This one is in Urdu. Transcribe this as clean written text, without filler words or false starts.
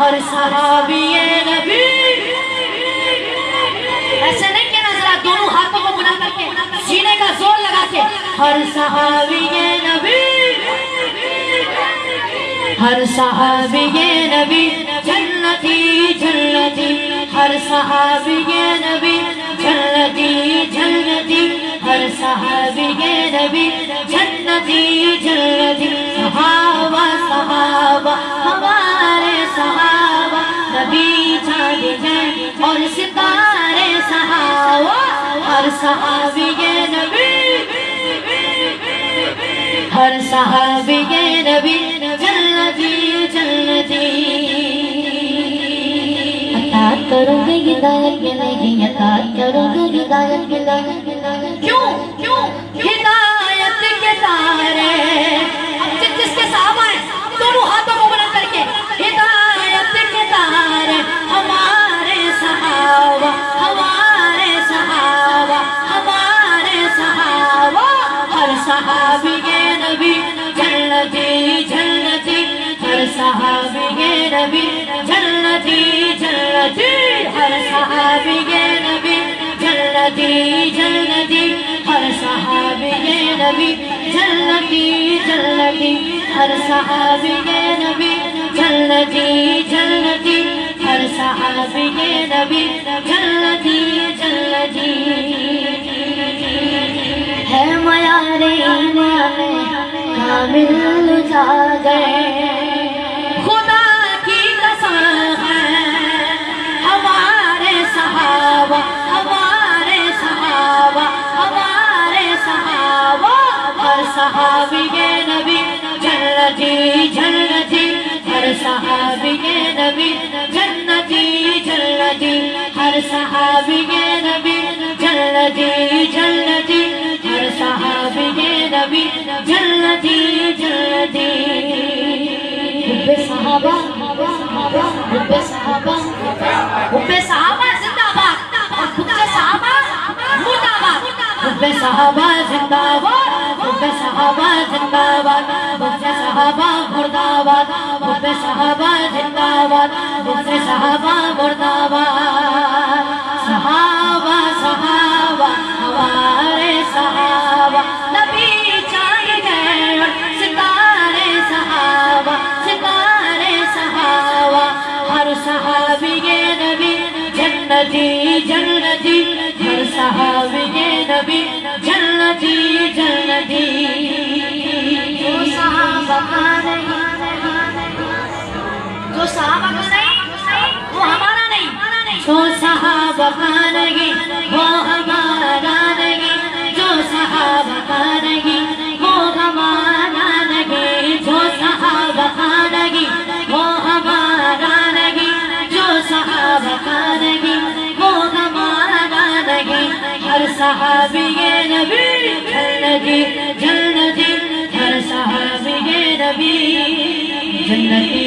ہر صحابی نبی. ایسے نہیں کہنا، ذرا دونوں ہاتھوں کو بلند کر کے سینے کا زور لگا کے ہر صحابی نبی، ہر صحابی نبی جنتی جنتی، ہر صحابی نبی جنتی جنتی، ہر صحابی نبی جنتی جنتی. صحابہ صحابہ ہمارے صحابہ، نبی چاند ہیں اور ستارے صحابہ، ہر صحابی نبی، ہر صحابی نبی جنتی جنتی. اطاعت کرو گے ہدایت ملے گی، اطاعت کرو گے ہدایت ملے گی. کیوں کیوں ہدایت کے تارے، جس کے صحابہ ہیں دونوں ہاتھوں کو بلند کر کے ہدایت کے تارے ہمارے صحابہ، ہمارے صحابہ، ہمارے صحابہ، ہر صحابی نبی جنتی جنتی، ہر صحابی نبی جنتی جنتی، ہر صحابی نبی جنتی جنتی، ہر صحابی نبی جنتی جنتی، ہر صحابی نبی جنتی جنتی، ہر صحابی نبی جنتی جنتی. ہے معیار ایمان کامل جا گئے، خدا کی قسم ہے ہمارے صحابہ، ہمارے صحابہ، ہمارے صحابہ، ہر صحابی نبی جنتی جنتی، ہر صحابی نبی جنتی جنتی، ہر صحابی نبی جنتی جنتی، ہر صحابی نبی جنتی جنتی. حب صحابہ، حب صحابہ، حب صحابہ زندہ باد، حب صحابہ مردہ باد. حب صحابہ زندہ باد، حب صحابہ زندہ باد، حب صحابہ مردہ باد، حب صحابہ زندہ باد، حب صحابہ مردہ باد. صحابہ صحابہ ہمارے صحابہ، نبی چاند ہیں اور ستارے صحابہ، ستارے صحابہ، ہر صحابی نبی جنتی جنتی، ہر صحابی نبی جنتی جنتی. جو صحابہ کا نہیں، جو صحابہ کا نہیں وہ ہمارا نہیں، جو صحابہ کا نہیں وہ ہمارا نہیں، جو صحابہ کا نہیں وہ ہمارا نہیں، جو صحابہ کا نہیں وہ ہمارا نہیں، جو صحابہ کا نہیں وہ ہمارا نہیں. ہر صحابی نبی جنتی جنتی، ہر صحابی نبی جنتی